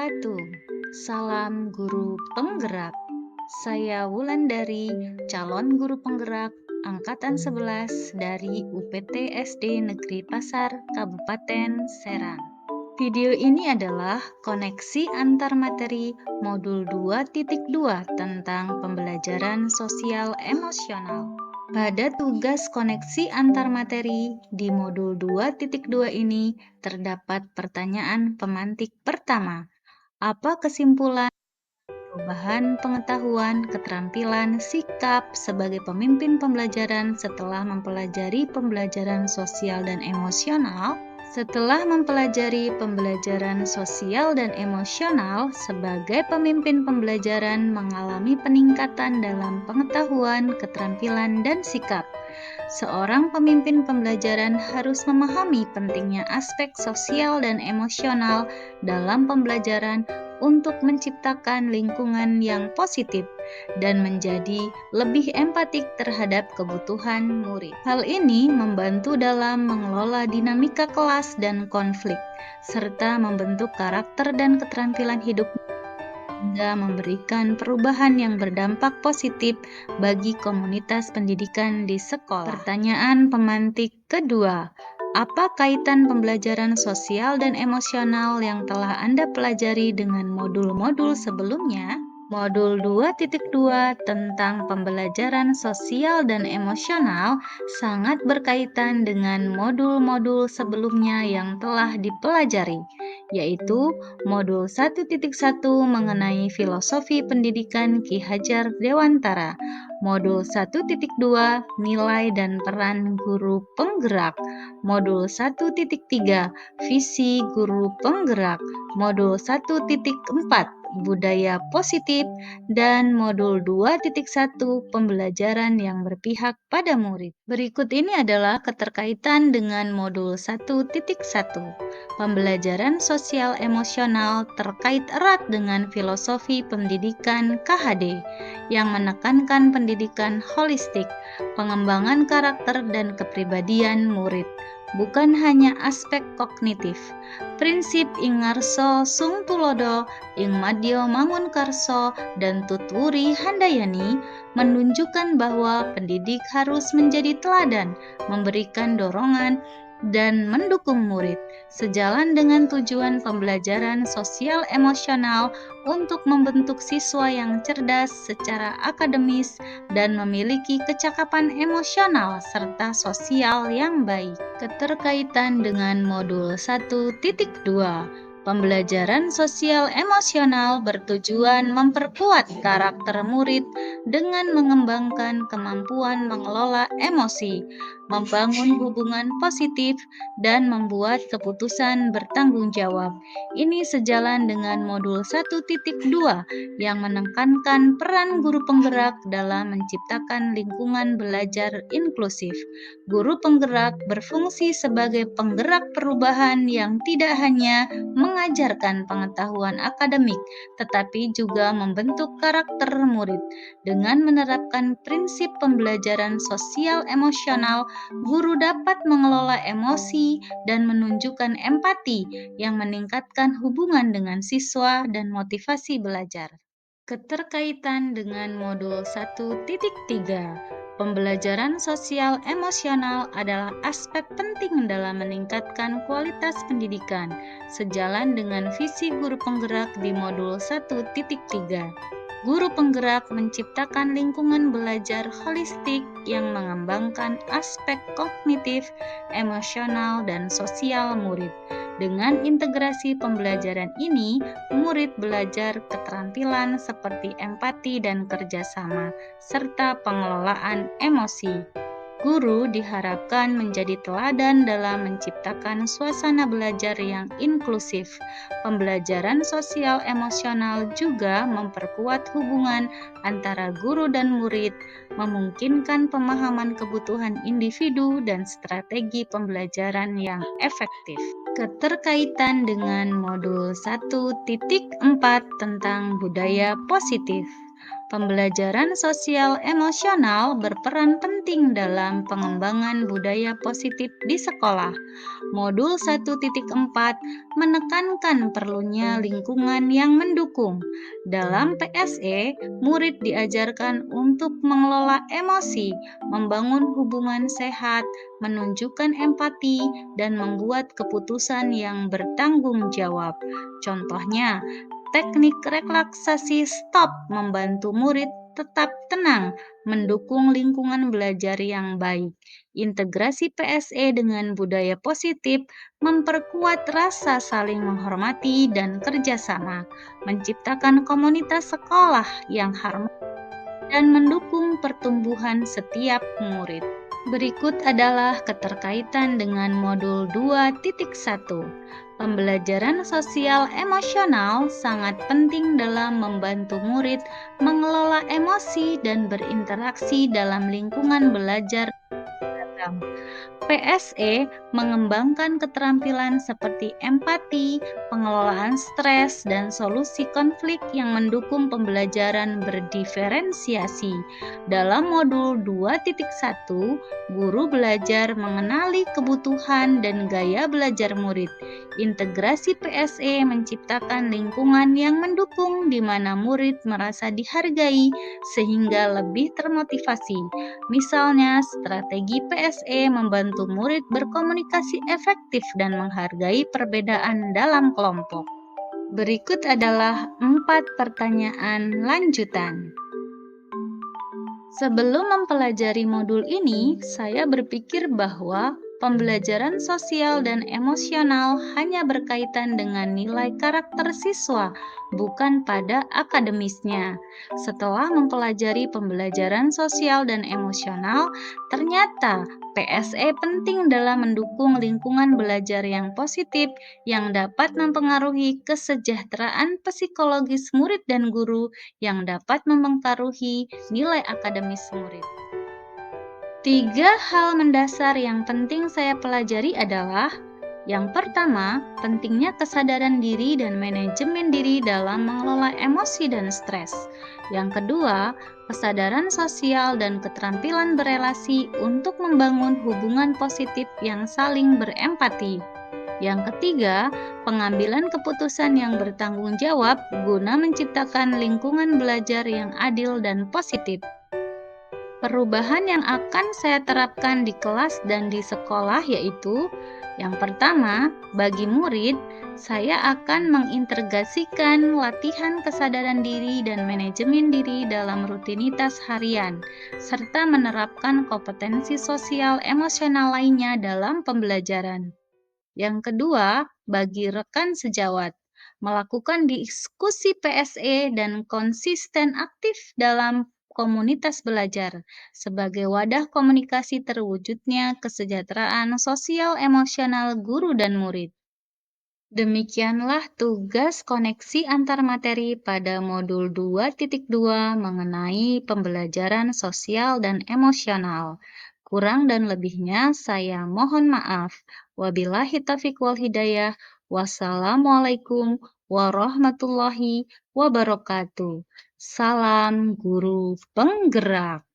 wabarakatuh. Salam guru penggerak. Saya Wulandari, calon guru penggerak angkatan 11 dari UPT SD Negeri Pasar, Kabupaten Serang. Video ini adalah koneksi antar materi modul 2.2 tentang pembelajaran sosial emosional. Pada tugas koneksi antar materi di modul 2.2 ini terdapat pertanyaan pemantik pertama. Apa kesimpulan perubahan pengetahuan, keterampilan, sikap sebagai pemimpin pembelajaran setelah mempelajari pembelajaran sosial dan emosional? Setelah mempelajari pembelajaran sosial dan emosional, sebagai pemimpin pembelajaran mengalami peningkatan dalam pengetahuan, keterampilan, dan sikap. Seorang pemimpin pembelajaran harus memahami pentingnya aspek sosial dan emosional dalam pembelajaran untuk menciptakan lingkungan yang positif dan menjadi lebih empatik terhadap kebutuhan murid. Hal ini membantu dalam mengelola dinamika kelas dan konflik, serta membentuk karakter dan keterampilan hidup hingga memberikan perubahan yang berdampak positif bagi komunitas pendidikan di sekolah. Pertanyaan pemantik kedua. Apa kaitan pembelajaran sosial dan emosional yang telah Anda pelajari dengan modul-modul sebelumnya? Modul 2.2 tentang pembelajaran sosial dan emosional sangat berkaitan dengan modul-modul sebelumnya yang telah dipelajari, yaitu modul 1.1 mengenai filosofi pendidikan Ki Hajar Dewantara, modul 1.2 nilai dan peran guru penggerak, modul 1.3 visi guru penggerak, modul 1.4 budaya positif, dan modul 2.1 pembelajaran yang berpihak pada murid. Berikut ini adalah keterkaitan dengan modul 1.1. Pembelajaran sosial emosional terkait erat dengan filosofi pendidikan KHD yang menekankan pendidikan holistik, pengembangan karakter dan kepribadian murid, bukan hanya aspek kognitif. Prinsip ing ngarso sung tulodo, ing madya mangunkarso, dan tuturi handayani menunjukkan bahwa pendidik harus menjadi teladan, memberikan dorongan, dan mendukung murid, sejalan dengan tujuan pembelajaran sosial emosional untuk membentuk siswa yang cerdas secara akademis dan memiliki kecakapan emosional serta sosial yang baik. Keterkaitan dengan modul 1.2. Pembelajaran sosial emosional bertujuan memperkuat karakter murid dengan mengembangkan kemampuan mengelola emosi, membangun hubungan positif, dan membuat keputusan bertanggung jawab. Ini sejalan dengan modul 1.2 yang menekankan peran guru penggerak dalam menciptakan lingkungan belajar inklusif. Guru penggerak berfungsi sebagai penggerak perubahan yang tidak hanya mengajarkan pengetahuan akademik, tetapi juga membentuk karakter murid. Dengan menerapkan prinsip pembelajaran sosial emosional, guru dapat mengelola emosi dan menunjukkan empati yang meningkatkan hubungan dengan siswa dan motivasi belajar. Keterkaitan dengan modul 1.3. Pembelajaran sosial emosional adalah aspek penting dalam meningkatkan kualitas pendidikan, sejalan dengan visi guru penggerak di modul 1.3. Guru penggerak menciptakan lingkungan belajar holistik yang mengembangkan aspek kognitif, emosional, dan sosial murid. Dengan integrasi pembelajaran ini, murid belajar keterampilan seperti empati dan kerjasama, serta pengelolaan emosi. Guru diharapkan menjadi teladan dalam menciptakan suasana belajar yang inklusif. Pembelajaran sosial emosional juga memperkuat hubungan antara guru dan murid, memungkinkan pemahaman kebutuhan individu dan strategi pembelajaran yang efektif. Keterkaitan dengan modul 1.4 tentang budaya positif. Pembelajaran sosial emosional berperan penting dalam pengembangan budaya positif di sekolah. Modul 1.4 menekankan perlunya lingkungan yang mendukung. Dalam PSE, murid diajarkan untuk mengelola emosi, membangun hubungan sehat, menunjukkan empati, dan membuat keputusan yang bertanggung jawab. Contohnya, teknik relaksasi stop membantu murid tetap tenang, mendukung lingkungan belajar yang baik. Integrasi PSE dengan budaya positif memperkuat rasa saling menghormati dan kerjasama, menciptakan komunitas sekolah yang harmonis dan mendukung pertumbuhan setiap murid. Berikut adalah keterkaitan dengan modul 2.1. Pembelajaran sosial emosional sangat penting dalam membantu murid mengelola emosi dan berinteraksi dalam lingkungan belajar beragam. PSE mengembangkan keterampilan seperti empati, pengelolaan stres, dan solusi konflik yang mendukung pembelajaran berdiferensiasi. Dalam modul 2.1, guru belajar mengenali kebutuhan dan gaya belajar murid. Integrasi PSE menciptakan lingkungan yang mendukung di mana murid merasa dihargai sehingga lebih termotivasi. Misalnya, strategi PSE membantu murid berkomunikasi efektif dan menghargai perbedaan dalam kelompok. Berikut adalah 4 pertanyaan lanjutan. Sebelum mempelajari modul ini, saya berpikir bahwa pembelajaran sosial dan emosional hanya berkaitan dengan nilai karakter siswa, bukan pada akademisnya. Setelah mempelajari pembelajaran sosial dan emosional, ternyata PSE penting dalam mendukung lingkungan belajar yang positif yang dapat mempengaruhi kesejahteraan psikologis murid dan guru yang dapat mempengaruhi nilai akademis murid. 3 hal mendasar yang penting saya pelajari adalah: yang pertama, pentingnya kesadaran diri dan manajemen diri dalam mengelola emosi dan stres. Yang kedua, kesadaran sosial dan keterampilan berelasi untuk membangun hubungan positif yang saling berempati. Yang ketiga, pengambilan keputusan yang bertanggung jawab guna menciptakan lingkungan belajar yang adil dan positif. Perubahan yang akan saya terapkan di kelas dan di sekolah yaitu: yang pertama, bagi murid, saya akan mengintegrasikan latihan kesadaran diri dan manajemen diri dalam rutinitas harian, serta menerapkan kompetensi sosial emosional lainnya dalam pembelajaran. Yang kedua, bagi rekan sejawat, melakukan diskusi PSE dan konsisten aktif dalam komunitas belajar sebagai wadah komunikasi terwujudnya kesejahteraan sosial emosional guru dan murid. Demikianlah tugas koneksi antar materi pada modul 2.2 mengenai pembelajaran sosial dan emosional. Kurang dan lebihnya saya mohon maaf. Wabillahi taufiq wal hidayah. Wassalamualaikum warahmatullahi wabarakatuh. Salam guru penggerak.